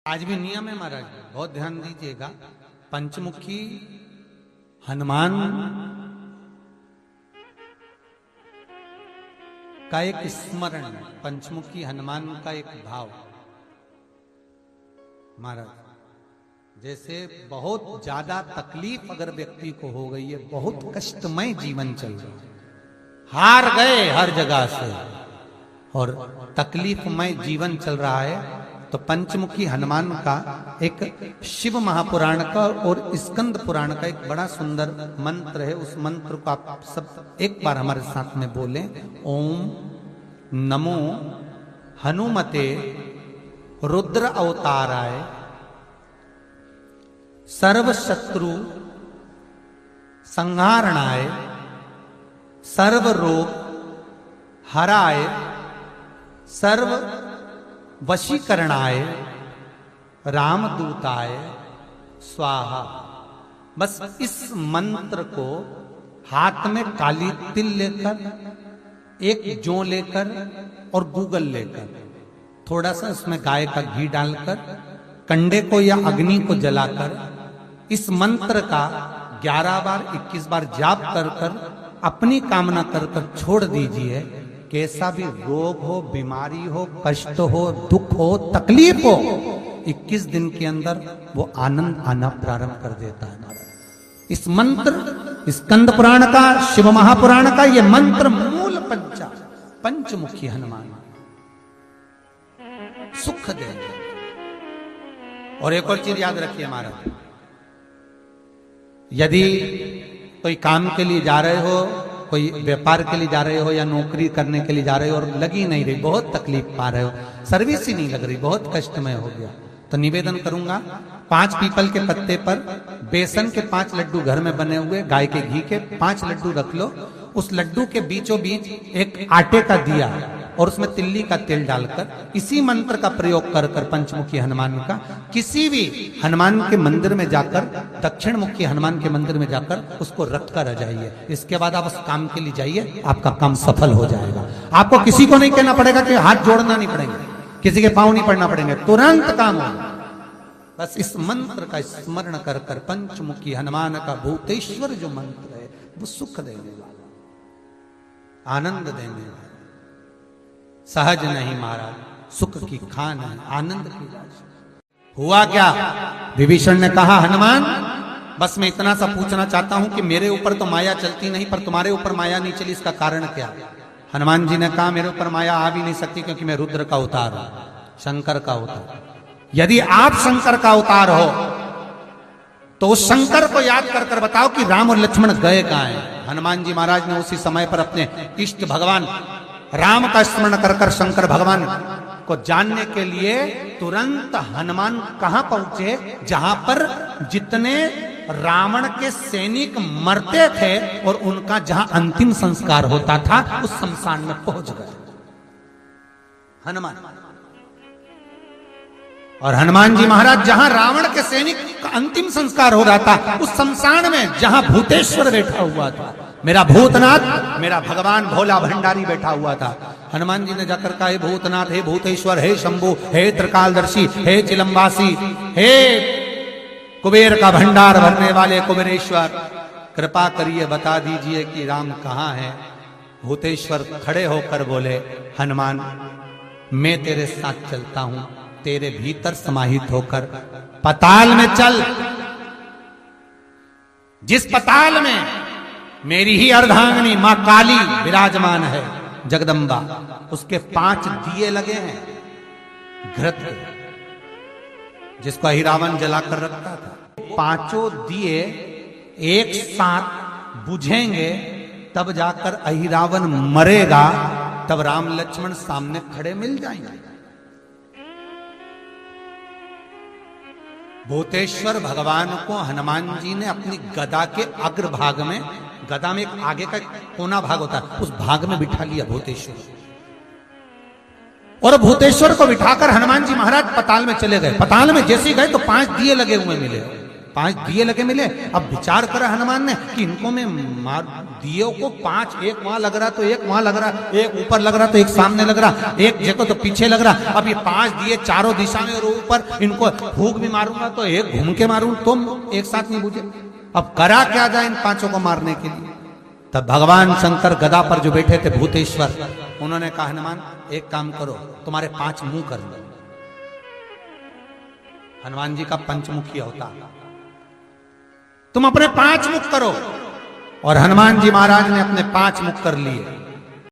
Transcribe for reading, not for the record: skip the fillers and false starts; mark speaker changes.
Speaker 1: आज भी नियम है महाराज, बहुत ध्यान दीजिएगा। पंचमुखी हनुमान का एक स्मरण, पंचमुखी हनुमान का एक भाव महाराज, जैसे बहुत ज्यादा तकलीफ अगर व्यक्ति को हो गई है, बहुत कष्टमय जीवन चल रहा है, हार गए हर जगह से और तकलीफमय जीवन चल रहा है, तो पंचमुखी हनुमान का एक शिव महापुराण का और स्कंद पुराण का एक बड़ा सुंदर मंत्र है। उस मंत्र को आप सब एक बार हमारे साथ में बोलें। ओम नमो हनुमते रुद्र अवताराय सर्व शत्रु संहारणाय सर्व रोग हराय सर्व वशीकरणाय रामदूताय स्वाहा। बस इस मंत्र को हाथ में काली तिल लेकर, एक जौ लेकर और गूगल लेकर, थोड़ा सा इसमें गाय का घी डालकर, कंडे को या अग्नि को जलाकर इस मंत्र का 11 बार 21 बार जाप कर कर अपनी कामना कर कर छोड़ दीजिए। कैसा भी रोग हो, बीमारी हो, कष्ट हो, दुख हो, तकलीफ हो, 21 दिन के अंदर वो आनंद आना प्रारंभ कर देता है। इस मंत्र स्कंद पुराण का, शिव महापुराण का ये मंत्र मूल पंचमुखी हनुमान सुख देंगे। और एक और चीज याद रखिए महाराज, यदि कोई काम के लिए जा रहे हो, कोई व्यापार के लिए जा रहे हो या नौकरी करने के लिए जा रहे हो और लगी नहीं रही, बहुत तकलीफ पा रहे हो, सर्विस ही नहीं लग रही, बहुत कष्टमय हो गया, तो निवेदन करूंगा 5 पीपल के पत्ते पर बेसन के 5 लड्डू घर में बने हुए, गाय के घी के 5 लड्डू रख लो। उस लड्डू के बीचों बीच एक आटे का दिया और उसमें तिल्ली का तेल डालकर इसी मंत्र का प्रयोग कर कर पंचमुखी हनुमान का किसी भी हनुमान के मंदिर में जाकर, दक्षिण मुखी हनुमान के मंदिर में जाकर उसको रख कर आ जाइए। इसके बाद आप उस काम के लिए जाइए, आपका काम सफल हो जाएगा। आपको किसी को नहीं कहना पड़ेगा कि हाथ जोड़ना नहीं पड़ेंगे, किसी के पांव नहीं पड़ना पड़ेंगे, तुरंत काम होगा। बस इस मंत्र का स्मरण कर कर पंचमुखी हनुमान का भूतेश्वर जो मंत्र है वो सुख देने वाला, आनंद देने वाला, सहज नहीं महाराज, सुख की खान है, आनंद की राशि। हुआ क्या? विभीषण ने कहा हनुमान बस मैं इतना सा पूछना चाहता हूं कि मेरे ऊपर तो माया चलती नहीं पर तुम्हारे ऊपर माया नहीं चली, इसका कारण क्या? हनुमान जी ने कहा मेरे ऊपर माया आ भी नहीं सकती क्योंकि मैं रुद्र का अवतार हूं, शंकर का अवतार। यदि आप शंकर का अवतार हो तो उस शंकर को याद कर कर बताओ कि राम और लक्ष्मण गए कहां हैं। हनुमान जी महाराज ने उसी समय पर अपने इष्ट भगवान राम का स्मरण कर कर शंकर भगवान को जानने के लिए तुरंत हनुमान कहां पहुंचे? जहां पर जितने रावण के सैनिक मरते थे और उनका जहां अंतिम संस्कार होता था उस शमशान में पहुंच गए हनुमान। और हनुमान जी महाराज जहां रावण के सैनिक का अंतिम संस्कार हो रहा था उस शमशान में जहां भूतेश्वर बैठा हुआ था, मेरा भूतनाथ, मेरा भगवान भोला भंडारी बैठा हुआ था, हनुमान जी ने जाकर कहा हे भूतनाथ, हे भूतेश्वर, हे शंभु, हे त्रिकालदर्शी, हे चिलम्बासी, हे कुबेर का भंडार भरने वाले कुबेरेश्वर, कृपा करिए बता दीजिए कि राम कहाँ है। भूतेश्वर खड़े होकर बोले हनुमान मैं तेरे साथ चलता हूं, तेरे भीतर समाहित होकर पताल में चल। जिस पताल में मेरी ही अर्धांगिनी मां काली विराजमान है, जगदम्बा, उसके 5 दिए लगे हैं घृत, जिसको अहिरावण जलाकर रखता था। 5 दिए एक साथ बुझेंगे तब जाकर अहिरावण मरेगा, तब राम लक्ष्मण सामने खड़े मिल जाएंगे। भूतेश्वर भगवान को हनुमान जी ने अपनी गदा के अग्रभाग में, गदा में एक आगे का कोना भाग होता है, उस भाग में बिठा लिया भूतेश्वर। और भूतेश्वर को बिठाकर हनुमान जी महाराज पताल में चले गए। पताल में जैसे गए तो 5 दिए लगे हुए मिले। 5 दिए लगे मिले। अब विचार करा हनुमान ने कि इनको मैं मार, दिए को 5, एक वहां लग रहा तो एक वहां लग रहा, एक ऊपर लग रहा तो एक सामने लग रहा, एक देखो तो पीछे लग रहा। अब ये 5 दिए चारों दिशा में और ऊपर, इनको फूंक भी मारूंगा तो एक घूम के मारूं तो एक साथ नहीं बुझे। अब करा क्या जाए इन 5 को मारने के लिए। तब भगवान शंकर गदा पर जो बैठे थे भूतेश्वर, उन्होंने कहा हनुमान एक काम करो, तुम्हारे 5 मुंह कर दो। हनुमान जी का पंचमुखी अवतार, तुम अपने 5 मुख करो। और हनुमान जी महाराज ने अपने 5 मुख कर लिए।